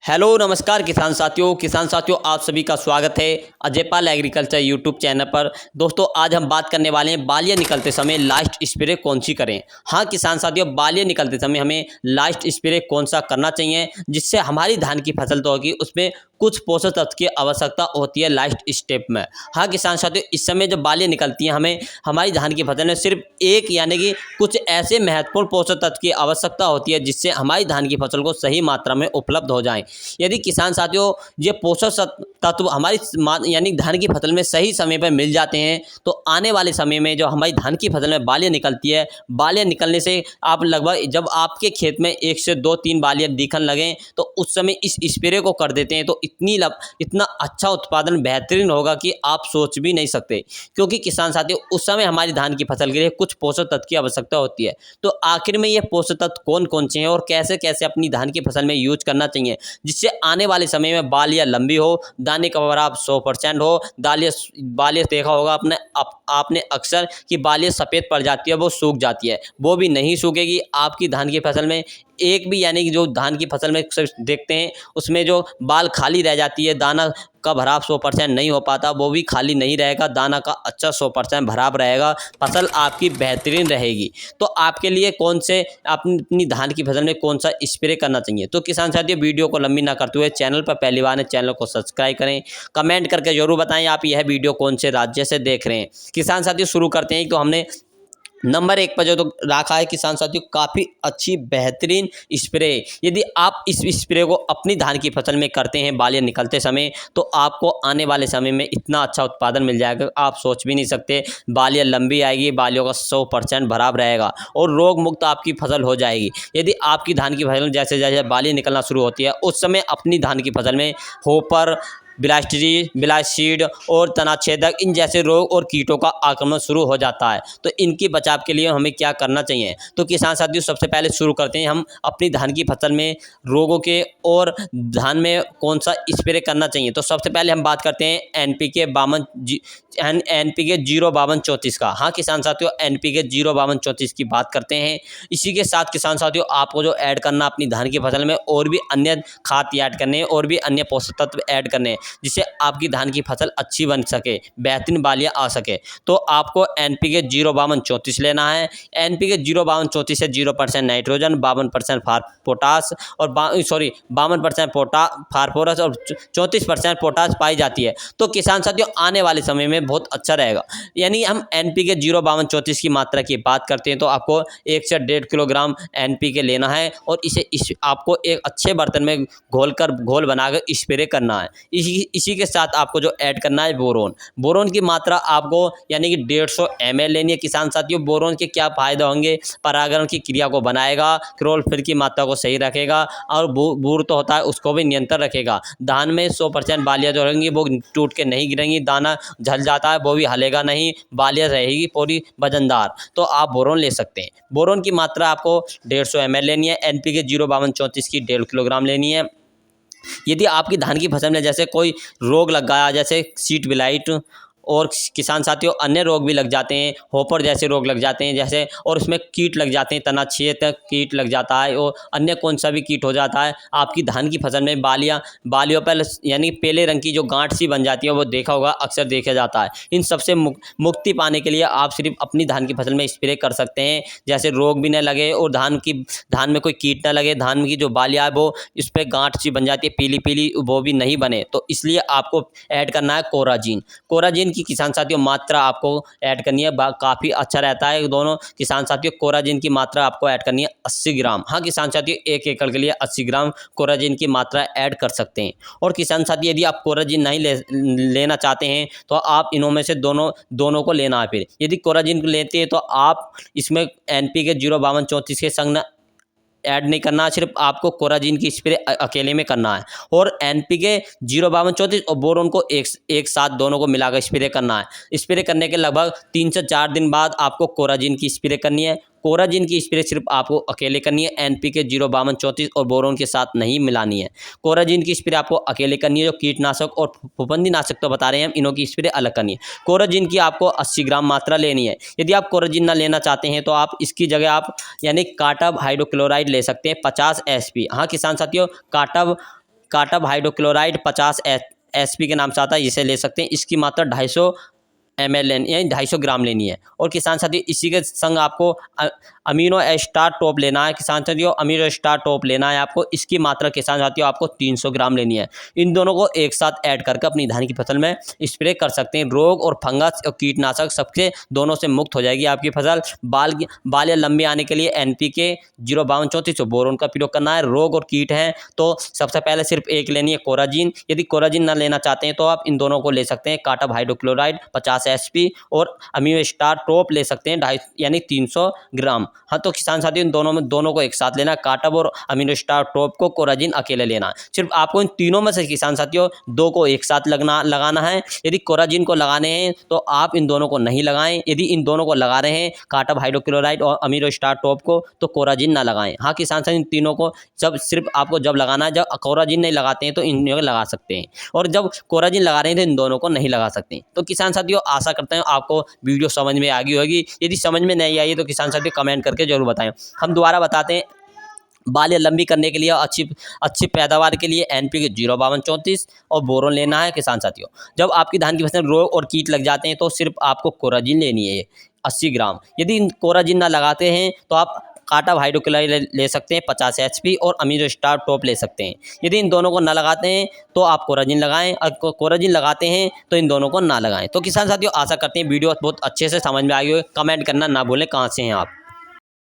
Hello नमस्कार किसान साथियों आप सभी का स्वागत है Ajay Pal agriculture YouTube channel पर। दोस्तों आज हम बात करने वाले हैं बालियां निकलते समय लास्ट स्प्रे कौन सी करें। हाँ किसान साथियों, बालियां निकलते समय हमें लास्ट स्प्रे कौन सा करना चाहिए जिससे हमारी धान की फसल तो होगी, उसमें कुछ पोषक तत्व की आवश्यकता होती है लास्ट स्टेप में। हाँ किसान साथियों, इस समय जब बालियां निकलती हैं हमें हमारी धान की फसल में सिर्फ एक यानी कि कुछ ऐसे महत्वपूर्ण पोषक तत्व की आवश्यकता होती है जिससे हमारी धान की फसल को सही मात्रा में उपलब्ध हो जाए। यदि किसान साथियों ये पोषक तत्व हमारी यानी धान की फसल में सही समय पर मिल जाते हैं तो आने वाले समय में जो हमारी धान की फसल में बालियां निकलती है, बालियां निकलने से आप लगभग जब आपके खेत में 1 से 2-3 बालियां दिखने लगें तो उस समय इस स्प्रे को कर देते हैं तो इतना अच्छा उत्पादन बेहतरीन होगा कि आप सोच भी नहीं सकते। क्योंकि किसान साथियों उस समय हमारी धान की फसल के लिए कुछ पोषक तत्व की आवश्यकता होती है। तो आखिर में ये पोषक तत्व कौन कौन से हैं और कैसे कैसे अपनी धान की फसल में यूज करना चाहिए जिससे आने वाले समय में बालियां लंबी हो, दाने का भराव 100% हो। बालियां देखा होगा आपने अक्सर कि बालियां सफ़ेद पड़ जाती है, वो सूख जाती है, वो भी नहीं सूखेगी। आपकी धान की फसल में एक भी यानी कि जो धान की फसल में देखते हैं उसमें जो बाल खाली रह जाती है, दाना का भराव 100% नहीं हो पाता, वो भी खाली नहीं रहेगा, दाना का अच्छा 100% भराव रहेगा, फसल आपकी बेहतरीन रहेगी। तो आपके लिए कौन से अपनी धान की फसल में कौन सा स्प्रे करना चाहिए। तो किसान साथियों वीडियो को लंबी ना करते हुए चैनल पर पहली बार है चैनल को सब्सक्राइब करें, कमेंट करके जरूर बताएं आप यह वीडियो कौन से राज्य से देख रहे हैं। किसान साथियों शुरू करते हैं। तो हमने नंबर 1 पर जो तो रखा है किसान साथियों काफ़ी अच्छी बेहतरीन स्प्रे। यदि आप इस स्प्रे को अपनी धान की फसल में करते हैं बालियां निकलते समय तो आपको आने वाले समय में इतना अच्छा उत्पादन मिल जाएगा आप सोच भी नहीं सकते। बालियां लंबी आएगी, बालियों का 100% भराव रहेगा और रोग मुक्त आपकी फसल हो जाएगी। यदि आपकी धान की फसल जैसे जैसे बालियां निकलना शुरू होती है उस समय अपनी धान की फसल में होपर, ब्लास्टीड और तनाछेदक इन जैसे रोग और कीटों का आक्रमण शुरू हो जाता है। तो इनके बचाव के लिए हमें क्या करना चाहिए। तो किसान साथियों सबसे पहले शुरू करते हैं हम अपनी धान की फसल में रोगों के और धान में कौन सा स्प्रे करना चाहिए। तो सबसे पहले हम बात करते हैं एनपीके 05234 का। हाँ किसान साथियों एनपीके 05234 की बात करते हैं। इसी के साथ किसान साथियों आपको जो ऐड करना अपनी धान की फसल में और भी अन्य खाद ऐड करने हैं और भी अन्य पोषक तत्व ऐड करने हैं जिससे आपकी धान की फसल अच्छी बन सके, बेहतरीन बालियां आ सके। तो आपको एनपीके 05234 लेना है। एनपीके 05234 से 0% नाइट्रोजन, 52% पोटास और 52% फास्फोरस और 34% पोटास पाई जाती है। तो किसान साथियों आने वाले समय में बहुत अच्छा रहेगा। यानी हम एनपीके 05234 की मात्रा की बात करते हैं तो आपको 1 से 1.5 किलोग्राम एनपीके लेना है और आपको एक अच्छे बर्तन में घोल बनाकर स्प्रे करना है। इसी के साथ आपको जो ऐड करना है बोरोन की मात्रा आपको यानी कि 150 ml लेनी है। किसान साथियों बोरोन के क्या फायदे होंगे, परागण की क्रिया को बनाएगा, क्लोरोफिल की मात्रा को सही रखेगा और बूर तो होता है उसको भी नियंत्रण रखेगा। धान में 100% बालियां जो रहेंगी वो टूट के नहीं गिरेंगी, दाना झल जाता है वो भी हलेगा नहीं, बालियां रहेगी पूरी वजनदार। तो आप बोरोन ले सकते हैं। बोरोन की मात्रा आपको 150 ml लेनी है। एनपीके 05234 की 1.5 किलोग्राम लेनी है। यदि आपकी धान की फसल में जैसे कोई रोग लग गया, जैसे सीट ब्लाइट और किसान साथियों अन्य रोग भी लग जाते हैं, होपर जैसे रोग लग जाते हैं जैसे, और उसमें कीट लग जाते हैं, तनाछेदक कीट लग जाता है और अन्य कौन सा भी कीट हो जाता है, आपकी धान की फसल में बालियों पर यानी पीले रंग की जो गांठ सी बन जाती है वो देखा होगा, अक्सर देखा जाता है। इन सबसे मुक्ति पाने के लिए आप सिर्फ अपनी धान की फसल में स्प्रे कर सकते हैं जैसे रोग भी न लगे और धान में कोई कीट न लगे, धान की जो बालियाँ है वो इस पर गांठ सी बन जाती है पीली पीली, वो भी नहीं बने। तो इसलिए आपको ऐड करना है कोराजीन की किसान साथियों मात्रा आपको ऐड करनी है। काफ़ी अच्छा रहता है दोनों किसान साथियों। कोराजीन की मात्रा आपको ऐड करनी है 80 ग्राम। हाँ किसान साथियों 1 एकड़ के लिए 80 ग्राम कोराजीन की मात्रा ऐड कर सकते हैं। और किसान साथियों यदि आप कोराजीन नहीं लेना चाहते हैं तो आप इनों में से दोनों को लेना है। फिर यदि कोराजीन लेते हैं तो आप इसमें एनपीके 05234 के संग ऐड नहीं करना, सिर्फ आपको कोराजीन की स्प्रे अकेले में करना है। और एनपीके 05234 और बोरोन को एक साथ दोनों को मिलाकर स्प्रे करना है। स्प्रे करने के लगभग 3 से 4 दिन बाद आपको कोराजीन की स्प्रे करनी है। कोराजीन की स्प्रे सिर्फ आपको अकेले करनी है, एनपीके 05234 और बोरोन के साथ नहीं मिलानी है। कोराजीन की स्प्रे आपको अकेले करनी है। जो कीटनाशक और फफूंदीनाशक तो बता रहे हैं हम, इनों की स्प्रे अलग करनी है। कोराजीन की आपको 80 ग्राम मात्रा लेनी है। यदि आप कोराजीन ना लेना चाहते हैं तो आप इसकी जगह आप यानी काटब हाइड्रोक्लोराइड ले सकते हैं 50 SP। हाँ किसान साथियों काटब काटब हाइड्रोक्लोराइड 50 एसपी के नाम से आता है, इसे ले सकते हैं। इसकी मात्रा 250 ml लेनी यानी 250 ग्राम लेनी है। और किसान साथियों इसी के संग आपको अमीनो एस्टार टॉप लेना है। किसान साथियों अमीनो एस्टार टॉप लेना है आपको, इसकी मात्रा किसान साथियों आपको 300 ग्राम लेनी है। इन दोनों को एक साथ ऐड करके अपनी धान की फसल में स्प्रे कर सकते हैं। रोग और फंगस और कीटनाशक सबसे दोनों से मुक्त हो जाएगी आपकी फसल। बाल या लंबे आने के लिए NPK 05234 बोरोन का प्रयोग करना है। रोग और कीट हैं तो सबसे पहले सिर्फ एक लेनी है कोराजिन। यदि कोराजिन ना लेना चाहते हैं तो आप इन दोनों को ले सकते हैं, काटब हाइड्रोक्लोराइड 50 SP और अमीनो स्टार टॉप ले सकते हैं 250 यानी 300 ग्राम। हाँ तो किसान साथियों इन दोनों को एक साथ लेना, काटब और अमीनो स्टार टॉप को, कोराजिन अकेले लेना है। सिर्फ आपको इन तीनों में से किसान साथियों 2 को एक साथ लगाना है। यदि कोराजिन को लगाने हैं तो आप इन दोनों को नहीं लगाएं। यदि इन दोनों को लगा रहे हैं काटब हाइड्रोक्लोराइड और अमीनो स्टार टॉप को तो कोराजिन ना लगाएं। हाँ किसान साथियों इन तीनों को सिर्फ आपको जब लगाना है, जब कोराजिन नहीं लगाते हैं तो इन लगा सकते हैं, और जब कोराजिन लगा रहे हैं तो इन दोनों को नहीं लगा सकते। तो किसान साथियों आशा करते हैं आपको वीडियो समझ में आ गई होगी। यदि समझ में नहीं आई तो किसान साथियों कमेंट करके जरूर बताएं। हम दोबारा बताते हैं, बाल लंबी करने के लिए अच्छी पैदावार के लिए NPK 05234 और बोरोन लेना है। किसान साथियों जब आपकी धान की फसल रोग और कीट लग जाते हैं तो सिर्फ आपको कोराजिन लेनी है 80 ग्राम। यदि कोराजिन ना लगाते हैं तो आप काटब हाइड्रोक्लोराइड ले सकते हैं 50 SP और अमीनो स्टार टॉप ले सकते हैं। यदि इन दोनों को ना लगाते हैं तो आप कोराजिन लगाएं, और कोराजिन लगाते हैं तो इन दोनों को ना लगाएं। तो किसान साथियों आशा करते हैं वीडियो बहुत अच्छे से समझ में आ गई हो। कमेंट करना ना भूलें कहाँ से हैं आप।